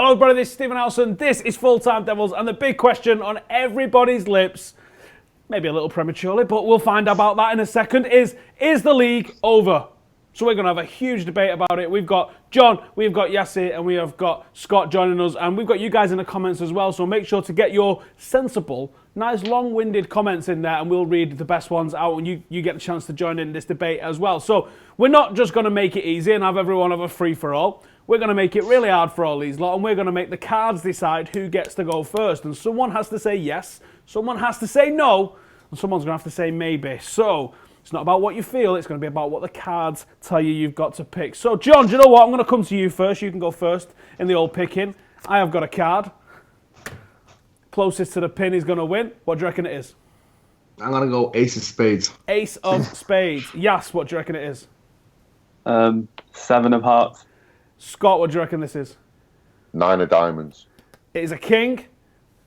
Hello, everybody. This is Stephen Allison. This is Full Time Devils, and the big question on everybody's lips, maybe a little prematurely, but we'll find out about that in a second, is the league over? So we're going to have a huge debate about it. We've got John, we've got Yassi, and we have got Scott joining us, and we've got you guys in the comments as well, so make sure to get your sensible, nice long-winded comments in there, and we'll read the best ones out, and you get the chance to join in this debate as well. So we're not just going to make it easy and have everyone have a free-for-all. We're going to make it really hard for all these lot, and we're going to make the cards decide who gets to go first. And someone has to say yes, someone has to say no, and someone's going to have to say maybe. So it's not about what you feel, it's going to be about what the cards tell you you've got to pick. So, John, do you know what? I'm going to come to you first. You can go first in the old picking. I have got a card. Closest to the pin is going to win. What do you reckon it is? I'm going to go ace of spades. Ace of spades. Yes, what do you reckon it is? 7 of hearts. Scott, what do you reckon this is? 9 of diamonds. It is a king.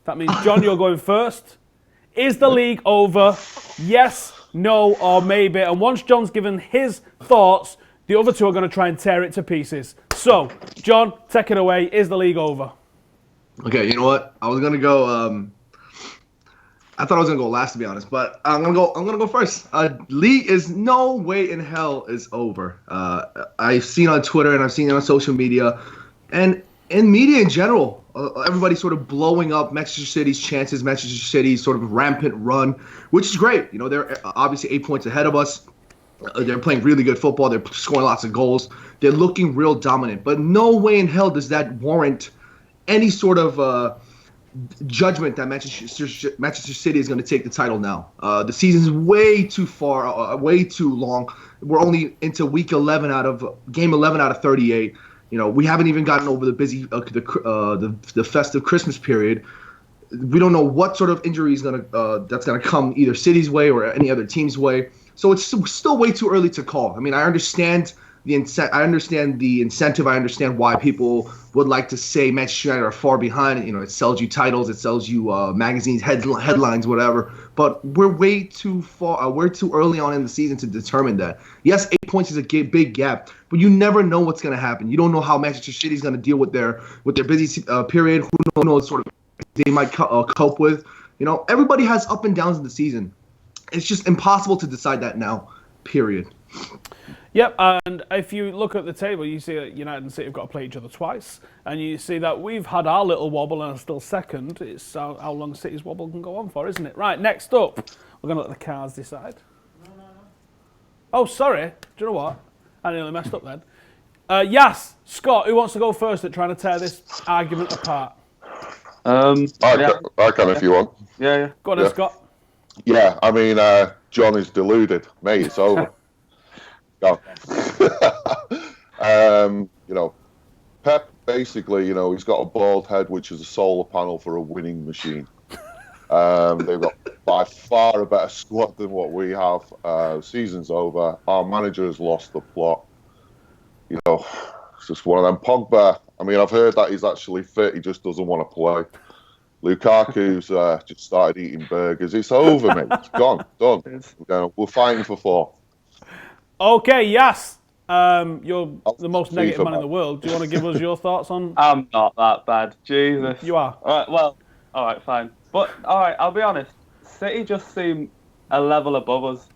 That means, John, you're going first. Is the league over? Yes, no, or maybe. And once John's given his thoughts, the other two are going to try and tear it to pieces. So, John, take it away. Is the league over? Okay, you know what? I was going to go... I thought I was going to go last, to be honest, but I'm gonna go first. League is no way in hell is over. I've seen on Twitter and I've seen it on social media, and in media in general, everybody's sort of blowing up Manchester City's chances, Manchester City's sort of rampant run, which is great. You know, they're obviously 8 points ahead of us. They're playing really good football. They're scoring lots of goals. They're looking real dominant. But no way in hell does that warrant any sort of judgment that Manchester City is going to take the title now. The season's way too far, way too long. We're only into game 11 out of 38. You know, we haven't even gotten over the busy, the festive Christmas period. We don't know what sort of injury is that's gonna come either City's way or any other team's way. So it's still way too early to call. I mean, I understand the incentive. I understand why people would like to say Manchester United are far behind. You know, it sells you titles, it sells you magazines, headlines, whatever. But we're way too far. We're too early on in the season to determine that. Yes, 8 points is a big gap, but you never know what's going to happen. You don't know how Manchester City is going to deal with their busy period. Who knows sort of they might cope with. You know, everybody has up and downs in the season. It's just impossible to decide that now. Period. Yep, and if you look at the table, you see that United and City have got to play each other twice, and you see that we've had our little wobble and are still second. It's how long City's wobble can go on for, isn't it? Right, next up, we're going to let the cards decide. No. Oh, sorry. Do you know what? I nearly messed up then. Yes, Scott, who wants to go first at trying to tear this argument apart? I can if you want. Yeah. Go on then, Scott. Yeah, I mean, John is deluded. Mate, it's over. Go. You know, Pep basically, you know, he's got a bald head, which is a solar panel for a winning machine. They've got by far a better squad than what we have. Season's over. Our manager has lost the plot. You know, it's just one of them. Pogba, I mean, I've heard that he's actually fit. He just doesn't want to play. Lukaku's just started eating burgers. It's over, mate. It's gone. Done. We're fighting for 4. Okay, yes. You're the most negative man in the world. Do you want to give us your thoughts on... I'm not that bad. Jesus. You are. All right, well, all right, fine. But, all right, I'll be honest. City just seem a level above us.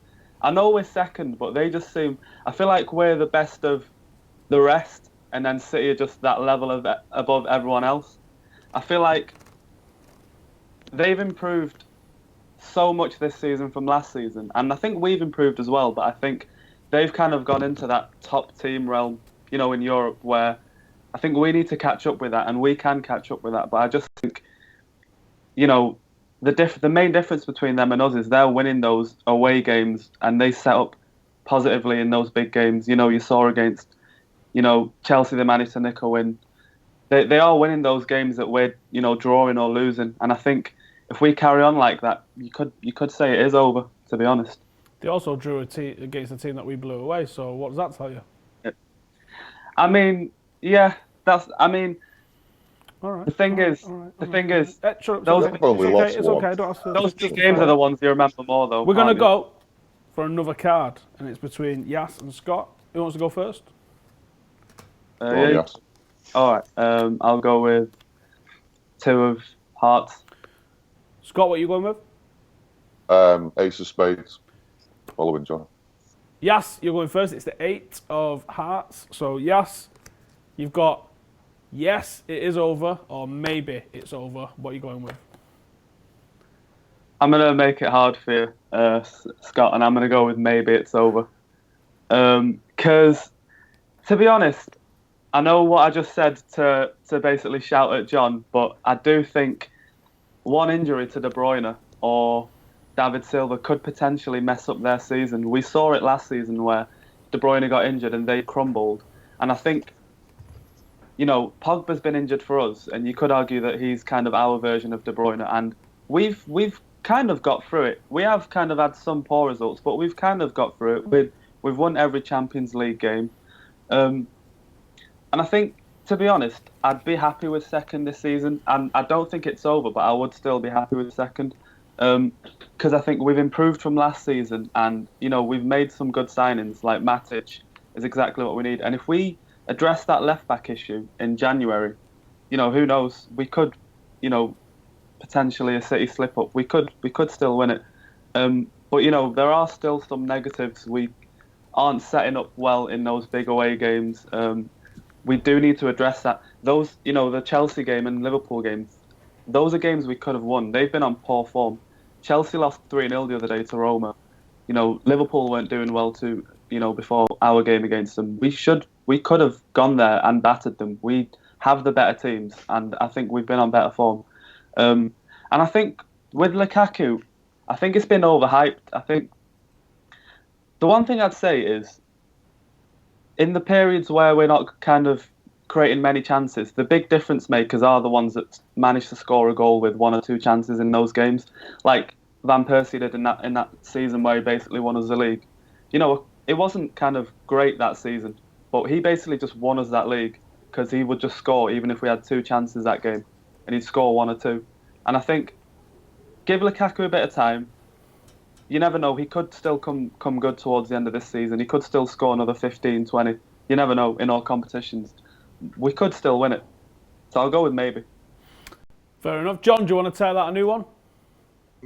I know we're second, but they just seem... I feel like we're the best of the rest, and then City are just that level above everyone else. I feel like they've improved so much this season from last season, and I think we've improved as well, but I think they've kind of gone into that top team realm, you know, in Europe, where I think we need to catch up with that, and we can catch up with that. But I just think, you know, the main difference between them and us is they're winning those away games, and they set up positively in those big games. You know, you saw against, you know, Chelsea, they managed to nick a win. They are winning those games that we're, you know, drawing or losing, and I think if we carry on like that, you could say it is over, to be honest. They also drew against the team that we blew away, so what does that tell you? I mean, yeah, all right. The thing is, it's okay. Those big games are the ones you remember more, though. We're going to go for another card, and it's between Yas and Scott. Who wants to go first? Yes. All right. I'll go with 2 of hearts. Scott, what are you going with? Ace of spades. Following John. Yas, you're going first. It's the 8 of hearts. So, Yas, you've got yes, it is over, or maybe it's over. What are you going with? I'm going to make it hard for you, Scott, and I'm going to go with maybe it's over. Because, to be honest, I know what I just said to basically shout at John, but I do think one injury to De Bruyne or David Silva could potentially mess up their season. We saw it last season where De Bruyne got injured and they crumbled. And I think, Pogba's been injured for us, and you could argue that he's kind of our version of De Bruyne. And we've kind of got through it. We have kind of had some poor results, but we've kind of got through it. We've won every Champions League game. And I think, to be honest, I'd be happy with second this season. And I don't think it's over, but I would still be happy with second. Because I think we've improved from last season, and we've made some good signings. Like Matic is exactly what we need. And if we address that left back issue in January, who knows? We could, potentially a City slip up. We could still win it. But there are still some negatives. We aren't setting up well in those big away games. We do need to address that. Those, the Chelsea game and Liverpool game, those are games we could have won. They've been on poor form. Chelsea lost 3-0 the other day to Roma. Liverpool weren't doing well too, before our game against them. We could have gone there and battered them. We have the better teams, and I think we've been on better form. And I think with Lukaku, I think it's been overhyped. I think the one thing I'd say is, in the periods where we're not kind of creating many chances, the big difference makers are the ones that manage to score a goal with 1 or 2 chances in those games, like Van Persie did in that season where he basically won us the league. It wasn't kind of great that season, but he basically just won us that league because he would just score even if we had 2 chances that game, and he'd score 1 or 2. And I think give Lukaku a bit of time. You never know. He could still come good towards the end of this season. He could still score another 15, 20. You never know in all competitions. We could still win it. So I'll go with maybe. Fair enough. John, do you want to tell that a new one?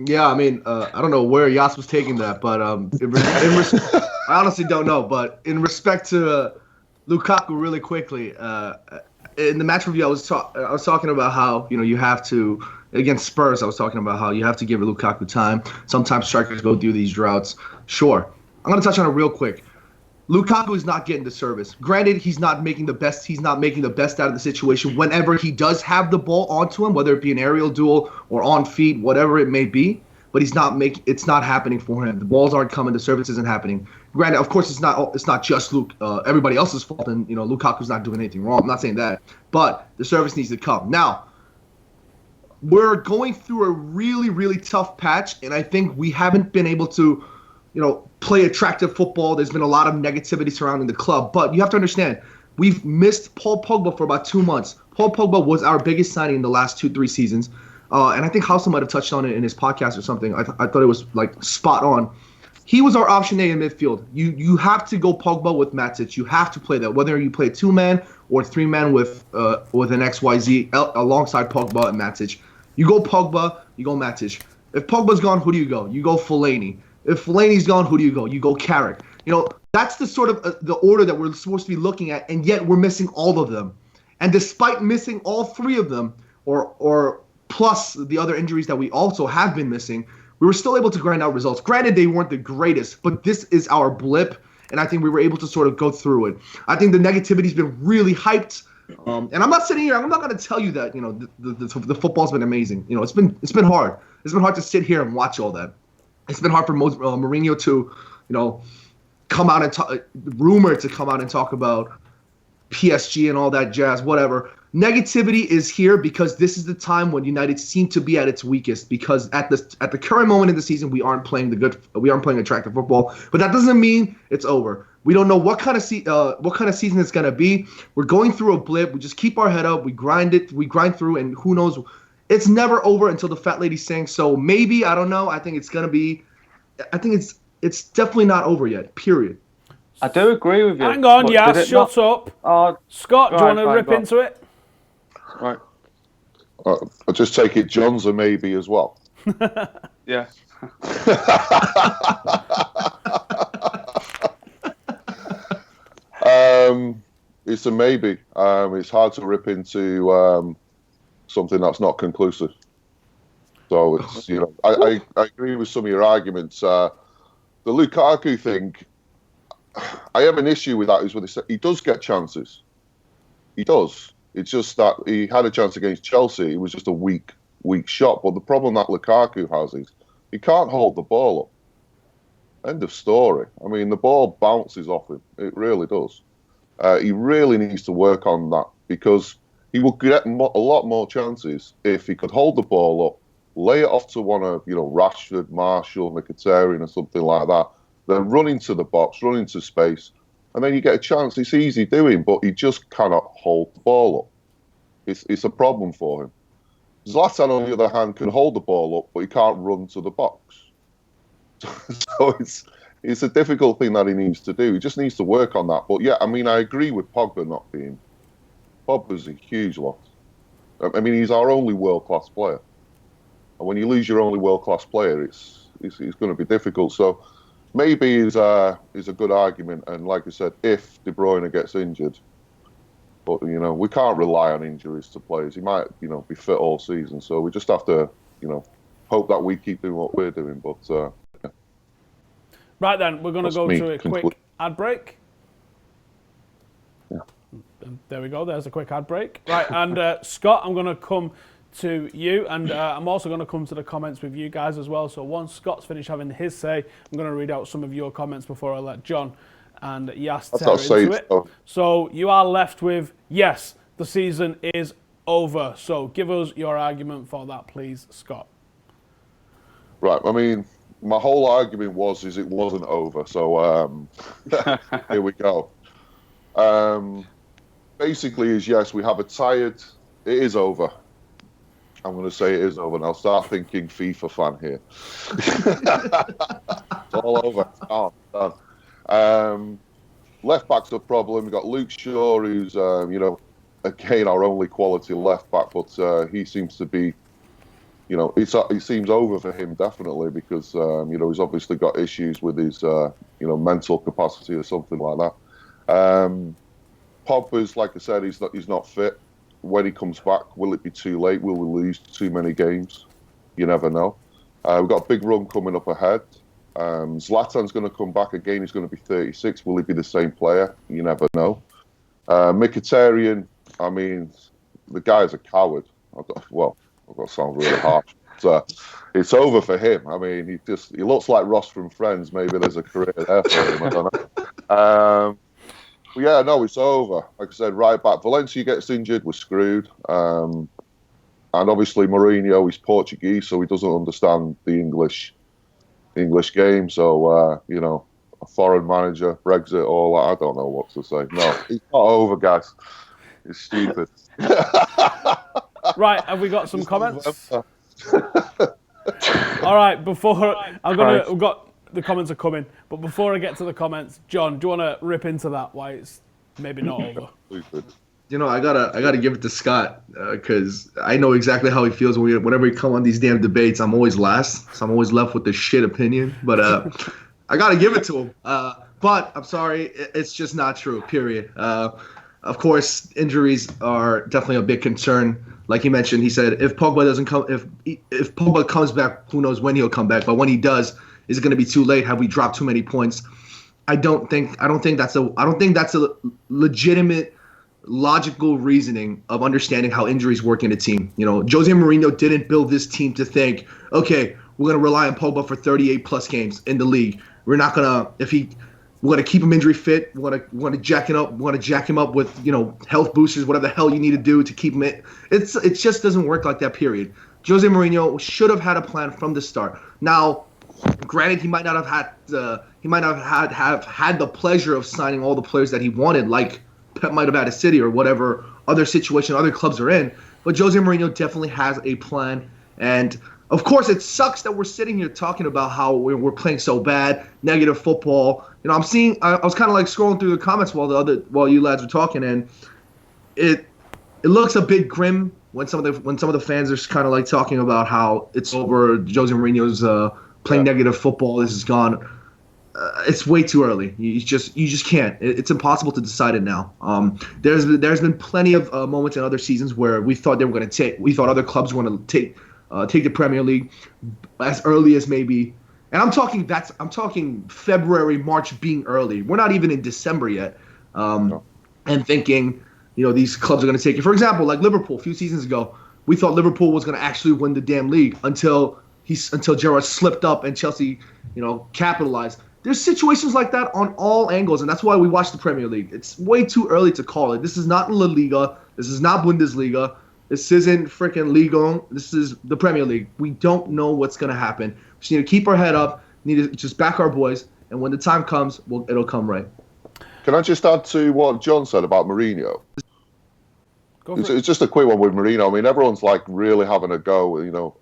Yeah, I mean, I don't know where Yas was taking that, but I honestly don't know. But in respect to Lukaku, really quickly, in the match review, I was talking about how you have to, against Spurs. I was talking about how you have to give Lukaku time. Sometimes strikers go through these droughts. Sure, I'm gonna touch on it real quick. Lukaku is not getting the service. Granted, he's not making the best. He's not making the best out of the situation. Whenever he does have the ball onto him, whether it be an aerial duel or on feet, whatever it may be, but he's not making. It's not happening for him. The balls aren't coming. The service isn't happening. Granted, of course, it's not just everybody else's fault, and Lukaku's not doing anything wrong. I'm not saying that, but the service needs to come now. We're going through a really, really tough patch, and I think we haven't been able to, play attractive football. There's been a lot of negativity surrounding the club, but you have to understand, we've missed Paul Pogba for about 2 months. Paul Pogba was our biggest signing in the last 2-3 seasons, and I think Hausa might have touched on it in his podcast or something. I thought it was like spot on. He was our option A in midfield. You have to go Pogba with Matic. You have to play that, whether you play 2-man or 3-man with an XYZ alongside Pogba and Matic. You go Pogba, you go Matic. If Pogba's gone, who do you go? You go Fellaini. If Fellaini's gone, who do you go? You go Carrick. That's the sort of the order that we're supposed to be looking at, and yet we're missing all of them. And despite missing all 3 of them, or plus the other injuries that we also have been missing, we were still able to grind out results. Granted, they weren't the greatest, but this is our blip, and I think we were able to sort of go through it. I think the negativity's been really hyped. And I'm not sitting here. I'm not going to tell you that the football's been amazing. It's been hard. It's been hard to sit here and watch all that. It's been hard for Mourinho to, come out and talk, rumored to come out and talk about PSG and all that jazz. Whatever. Negativity is here because this is the time when United seem to be at its weakest. Because at the current moment in the season, we aren't playing attractive football. But that doesn't mean it's over. We don't know what kind of season it's gonna be. We're going through a blip. We just keep our head up. We grind through, and who knows? It's never over until the fat lady sings. So maybe, I don't know. I think it's definitely not over yet. Period. I do agree with you. Hang on, Yas, shut up. Scott, do you want to rip into it? Right. I just take it John's a maybe as well. Yeah. It's a maybe. It's hard to rip into something that's not conclusive. So it's, you know, I agree with some of your arguments. The Lukaku thing, I have an issue with that. Is what he does get chances. He does. It's just that he had a chance against Chelsea. It was just a weak shot. But the problem that Lukaku has is he can't hold the ball up. End of story. I mean, the ball bounces off him. It really does. He really needs to work on that because he will get a lot more chances if he could hold the ball up, lay it off to one of, you know, Rashford, Marshall, Mkhitaryan or something like that, then run into the box, run into space, and then you get a chance. It's easy doing, but he just cannot hold the ball up. It's a problem for him. Zlatan, on the other hand, can hold the ball up, but he can't run to the box. So it's a difficult thing that he needs to do. He just needs to work on that. But yeah, I mean, I agree with Pogba not being. Pogba's a huge loss. I mean, he's our only world-class player. And when you lose your only world-class player, it's going to be difficult. So maybe is a good argument. And like I said, if De Bruyne gets injured, but you know, we can't rely on injuries to players. He might, you know, be fit all season. So we just have to, you know, hope that we keep doing what we're doing. But yeah. Right then, we're going to go to a quick ad break. Yeah. There we go. There's a quick ad break. Right, and Scott, I'm going to come to you, and I'm also going to come to the comments with you guys as well. So once Scott's finished having his say, I'm going to read out some of your comments before I let John and Yas tear into it. So you are left with, yes, the season is over. So give us your argument for that, please, Scott. Right, I mean, my whole argument is it wasn't over. So here we go. Basically is yes, we have a tired. It is over. I'm going to say it is over, and I'll start thinking FIFA fan here. It's all over. Oh, done. Left back's a problem. We've got Luke Shaw, who's you know, again our only quality left back, but he seems to be, you know, it seems over for him definitely because you know, he's obviously got issues with his you know, mental capacity or something like that. Pogba's, like I said, he's not fit. When he comes back, will it be too late? Will we lose too many games? You never know. We've got a big run coming up ahead. Zlatan's going to come back again. He's going to be 36. Will he be the same player? You never know. Mkhitaryan, I mean, the guy's a coward. Well, that sounds really harsh. But, it's over for him. I mean, he looks like Ross from Friends. Maybe there's a career there for him. I don't know. Yeah, no, it's over. Like I said, right back. Valencia gets injured, we're screwed. And obviously Mourinho is Portuguese, so he doesn't understand the English game. So, you know, a foreign manager, Brexit, all that, I don't know what to say. No, it's not over, guys. It's stupid. Right, have we got some comments? All right, we've got the comments are coming, but before I get to the comments, John, do you want to rip into that? Why it's maybe not over? You know, I gotta give it to Scott because I know exactly how he feels whenever we come on these damn debates. I'm always last, so I'm always left with the shit opinion. But I gotta give it to him. But I'm sorry, it's just not true. Period. Of course, injuries are definitely a big concern. Like he mentioned, he said if Pogba doesn't come, if Pogba comes back, who knows when he'll come back. But when he does, is it going to be too late? Have we dropped too many points? I don't think that's a legitimate, logical reasoning of understanding how injuries work in a team. You know, Jose Mourinho didn't build this team to think, okay, we're going to rely on Pogba for 38 plus games in the league. We're not going to, we're going to keep him injury fit. We're going to jack him up with, you know, health boosters, whatever the hell you need to do to keep him in. It just doesn't work like that, period. Jose Mourinho should have had a plan from the start. Now, granted, he might not have had the pleasure of signing all the players that he wanted, like Pep might have had a City or whatever other situation other clubs are in. But Jose Mourinho definitely has a plan, and of course, it sucks that we're sitting here talking about how we're playing so bad, negative football. You know, I was kind of like scrolling through the comments while you lads were talking, and it looks a bit grim when some of the fans are kind of like talking about how it's over. Jose Mourinho's playing negative football. This is gone. It's way too early. You just can't. It's impossible to decide it now. There's been plenty of moments in other seasons where we thought other clubs were going to take the Premier League as early as maybe. And I'm talking February, March being early. We're not even in December yet. And thinking, these clubs are going to take it. For example, like Liverpool a few seasons ago, we thought Liverpool was going to actually win the damn league until Gerrard slipped up and Chelsea, capitalized. There's situations like that on all angles, and that's why we watch the Premier League. It's way too early to call it. This is not La Liga. This is not Bundesliga. This isn't freaking Ligue 1. This is the Premier League. We don't know what's going to happen. We just need to keep our head up. We need to just back our boys, and when the time comes, it'll come right. Can I just add to what John said about Mourinho? It's just a quick one with Mourinho. I mean, everyone's like really having a go.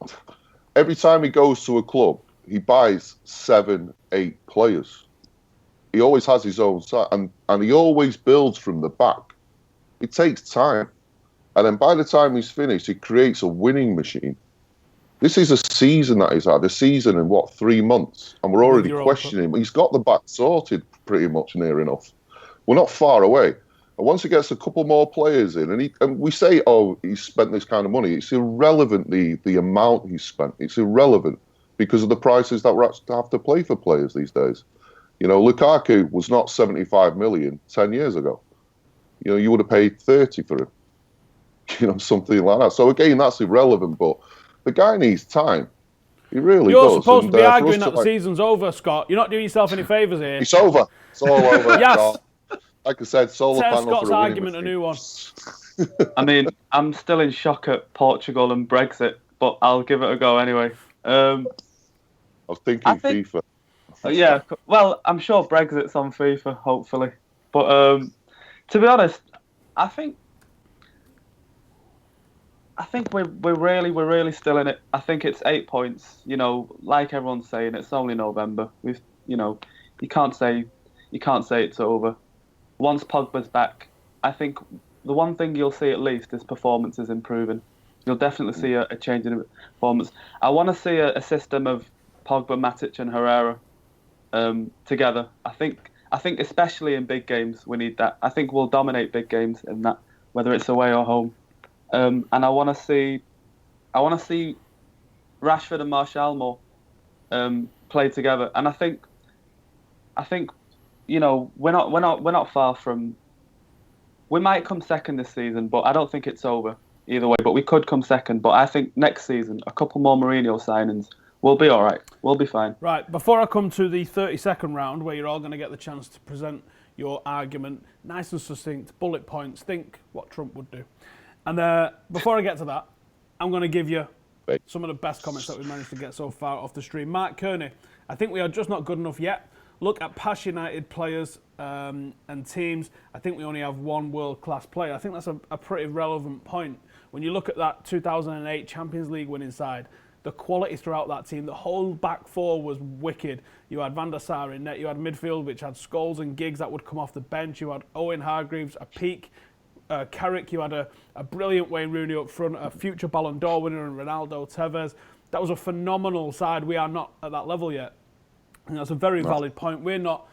Every time he goes to a club, he buys 7, 8 players. He always has his own side, and he always builds from the back. It takes time. And then by the time he's finished, he creates a winning machine. This is a season that he's had, a season in, 3 months? And we're already questioning him. He's got the back sorted pretty much near enough. We're not far away. And once he gets a couple more players in, and we say, he's spent this kind of money, it's irrelevant, the amount he's spent. It's irrelevant because of the prices that we actually have to play for players these days. Lukaku was not 75 million 10 years ago. You would have paid 30 for him. Something like that. So again, that's irrelevant, but the guy needs time. He really does. You're supposed to be arguing that the season's over, Scott. You're not doing yourself any favours here. It's over. It's all over. Yes. Like I said, solar panel Scott's for a argument a new one. I mean, I'm still in shock at Portugal and Brexit, but I'll give it a go anyway. I was thinking FIFA. Yeah, well, I'm sure Brexit's on FIFA, hopefully. But to be honest, I think we're really still in it. I think it's 8 points. Like everyone's saying, it's only November. You can't say it's over. Once Pogba's back, I think the one thing you'll see at least is performances improving. You'll definitely see a change in performance. I want to see a system of Pogba, Matic, and Herrera together. I think especially in big games we need that. I think we'll dominate big games in that, whether it's away or home. And I want to see Rashford and Martial more play together. And I think we're not far from. We might come second this season, but I don't think it's over either way. But we could come second. But I think next season, a couple more Mourinho signings, we'll be all right. We'll be fine. Right. Before I come to the 30-second round, where you're all going to get the chance to present your argument, nice and succinct, bullet points. Think what Trump would do. And before I get to that, I'm going to give you some of the best comments that we've managed to get so far off the stream. Mark Kearney, I think we are just not good enough yet. Look at past United players and teams. I think we only have one world-class player. I think that's a pretty relevant point. When you look at that 2008 Champions League winning side, the quality throughout that team, the whole back four was wicked. You had Van der Sar in net. You had midfield, which had Scholes and Giggs that would come off the bench. You had Owen Hargreaves, a peak. Carrick, you had a brilliant Wayne Rooney up front, a future Ballon d'Or winner in Ronaldo, Tevez. That was a phenomenal side. We are not at that level yet. And that's a very valid point. We're not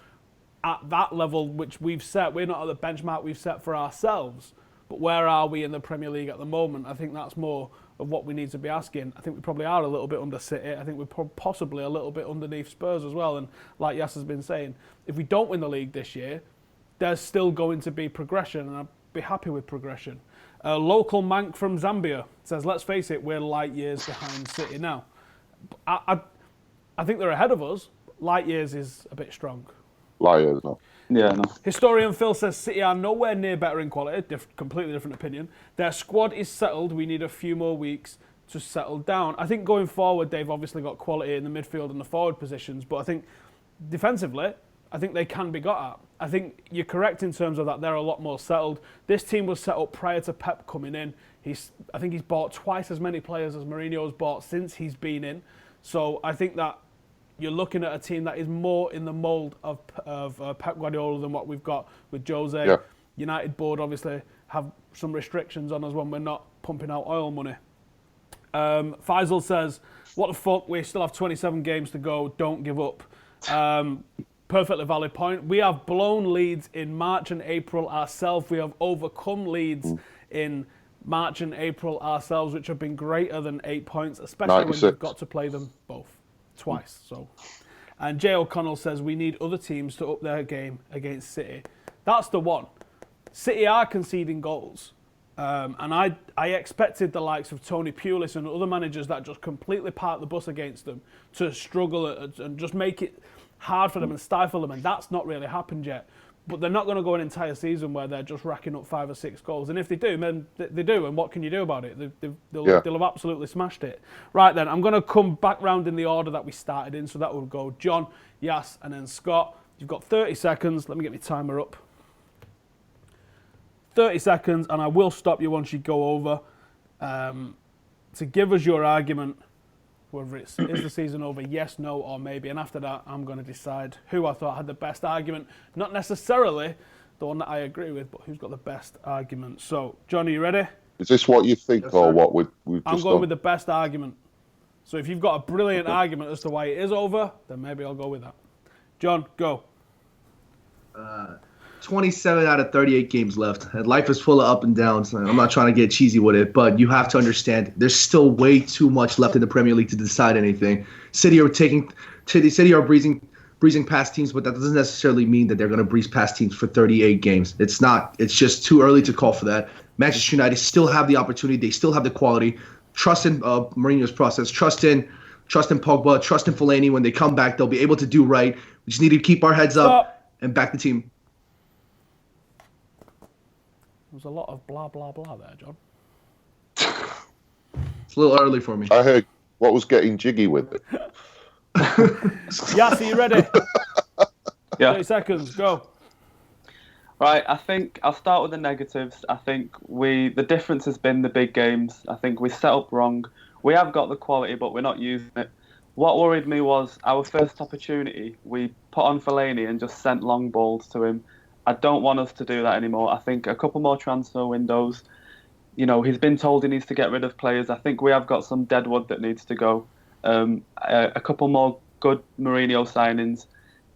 at that level which we've set. We're not at the benchmark we've set for ourselves. But where are we in the Premier League at the moment? I think that's more of what we need to be asking. I think we probably are a little bit under City. I think we're possibly a little bit underneath Spurs as well. And like Yas has been saying, if we don't win the league this year, there's still going to be progression. And I'd be happy with progression. Local Mank from Zambia says, let's face it, we're light years behind City now. I think they're ahead of us. Light years is a bit strong. Light years, no. Yeah, no. Historian Phil says City are nowhere near better in quality. Completely different opinion. Their squad is settled. We need a few more weeks to settle down. I think going forward, they've obviously got quality in the midfield and the forward positions, but I think defensively, I think they can be got at. I think you're correct in terms of that. They're a lot more settled. This team was set up prior to Pep coming in. I think he's bought twice as many players as Mourinho's bought since he's been in. So I think that you're looking at a team that is more in the mould of Pep Guardiola than what we've got with Jose. Yeah. United board obviously have some restrictions on us when we're not pumping out oil money. Faisal says, what the fuck, we still have 27 games to go, don't give up. Perfectly valid point. We have blown leads in March and April ourselves. We have overcome leads in March and April ourselves, which have been greater than 8 points, especially 96. when you've got to play them both twice. So, and Jay O'Connell says we need other teams to up their game against City. That's the one. City are conceding goals, and I expected the likes of Tony Pulis and other managers that just completely park the bus against them to struggle and just make it hard for them and stifle them, and that's not really happened yet. But they're not going to go an entire season where they're just racking up 5 or 6 goals. And if they do, then they do. And what can you do about it? They'll have absolutely smashed it. Right then, I'm going to come back round in the order that we started in. So that will go John, Yas, and then Scott. You've got 30 seconds. Let me get my timer up. 30 seconds, and I will stop you once you go over to give us your argument, whether it's is the season over, yes, no, or maybe. And after that, I'm going to decide who I thought had the best argument. Not necessarily the one that I agree with, but who's got the best argument. So, John, are you ready? Is this what you think, or what we've just I'm going done? with the best argument. So if you've got a brilliant argument as to why it is over, then maybe I'll go with that. John, go. 27 out of 38 games left. And life is full of up and downs. I'm not trying to get cheesy with it, but you have to understand there's still way too much left in the Premier League to decide anything. City are breezing past teams, but that doesn't necessarily mean that they're going to breeze past teams for 38 games. It's not. It's just too early to call for that. Manchester United still have the opportunity. They still have the quality. Trust in Mourinho's process. Trust in Pogba. Trust in Fellaini. When they come back, they'll be able to do right. We just need to keep our heads up and back the team. There's a lot of blah, blah, blah there, John. It's a little early for me. I heard what was getting jiggy with it. Yas, are you ready? Yeah. 30 seconds, go. Right, I think I'll start with the negatives. I think the difference has been the big games. I think we set up wrong. We have got the quality, but we're not using it. What worried me was our first opportunity, we put on Fellaini and just sent long balls to him. I don't want us to do that anymore. I think a couple more transfer windows. You know, he's been told he needs to get rid of players. I think we have got some dead wood that needs to go. A couple more good Mourinho signings.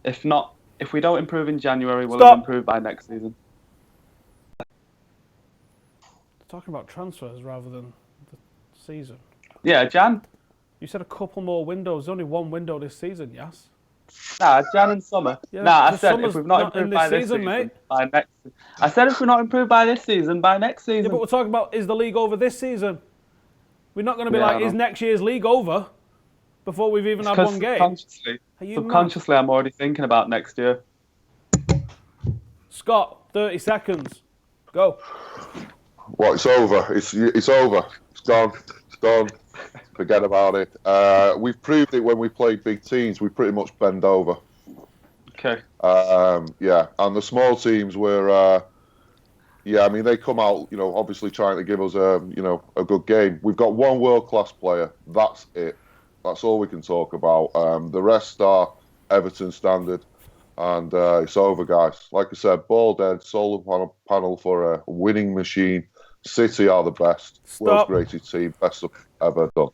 If we don't improve in January, we'll have improved by next season. Talking about transfers rather than the season. Yeah, Jan. You said a couple more windows. There's only one window this season, yes? Nah, Jan and summer. Yeah, I the said summer's if we've not not in improved this by this season, season, mate. by next. I said if we're not improved by this season, by next season. Yeah, but we're talking about is the league over this season? We're not going to be Yeah, like, is next year's league over before we've even had one game? Subconsciously, I'm already thinking about next year. Scott, 30 seconds. Go. What? It's over. It's over. It's gone. It's done. Forget about it. We've proved it when we played big teams. We pretty much bend over. Okay. And the small teams were, I mean, they come out, obviously trying to give us a good game. We've got one world-class player. That's it. That's all we can talk about. The rest are Everton standard, and it's over, guys. Like I said, ball dead, solar panel for a winning machine. City are the best. World's greatest team, best ever done.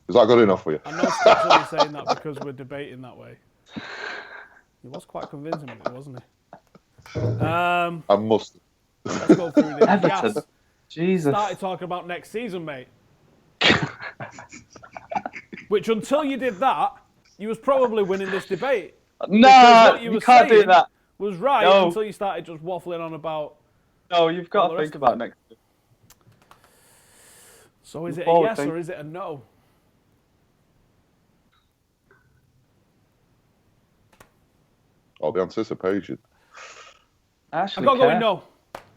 Is that good enough for you? I know Scott's only saying that because we're debating that way. He was quite convincing, wasn't he? I must. Let's go through this. Everton. Yes. Jesus. Started talking about next season, mate. Which, until you did that, you was probably winning this debate. No, you can't do that. Was right until you started just waffling on about. No, you've got to think about next year. So is it a yes or is it a no? Oh, the anticipation. I've got to go with no.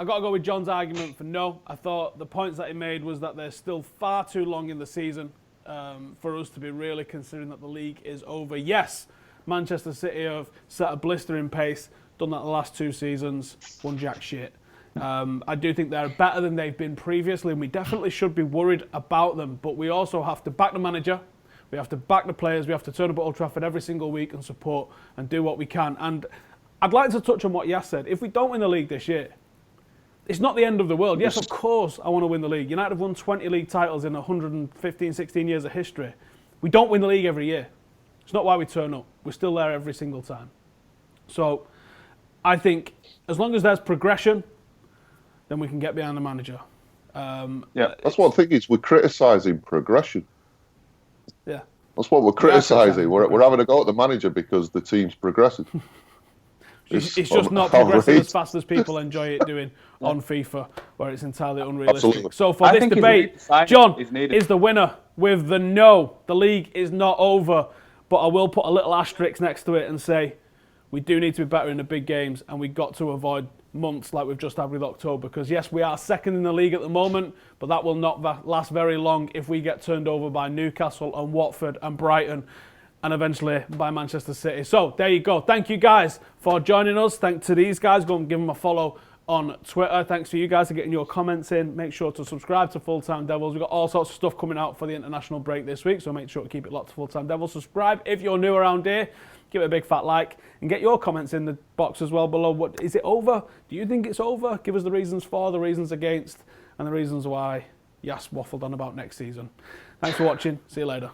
I've got to go with John's argument for no. I thought the points that he made was that there's still far too long in the season for us to be really considering that the league is over. Yes, Manchester City have set a blistering pace, done that the last 2 seasons, won jack shit. I do think they're better than they've been previously, and we definitely should be worried about them. But we also have to back the manager, we have to back the players, we have to turn up at Old Trafford every single week and support and do what we can. And I'd like to touch on what Yas said. If we don't win the league this year, it's not the end of the world. Yes, of course, I want to win the league. United have won 20 league titles in 115, 16 years of history. We don't win the league every year. It's not why we turn up. We're still there every single time. So I think as long as there's progression, then we can get behind the manager. That's one thing is we're criticising progression. Yeah. That's what we're criticising. We're having a go at the manager because the team's progressing. It's just not progressing as fast as people enjoy it doing on FIFA, where it's entirely unrealistic. Absolutely. So for this debate, John is the winner with the no. The league is not over, but I will put a little asterisk next to it and say we do need to be better in the big games, and we've got to avoid months like we've just had with October, because yes, we are second in the league at the moment, but that will not last very long if we get turned over by Newcastle and Watford and Brighton, and eventually by Manchester City. So there you go. Thank you guys for joining us. Thanks to these guys. Go and give them a follow on Twitter. Thanks to you guys for getting your comments in. Make sure to subscribe to Full Time Devils. We've got all sorts of stuff coming out for the international break this week, so make sure to keep it locked to Full Time Devils. Subscribe if you're new around here. Give it a big fat like and get your comments in the box as well below. What is it over? Do you think it's over? Give us the reasons for, the reasons against, and the reasons why Yas waffled on about next season. Thanks for watching. See you later.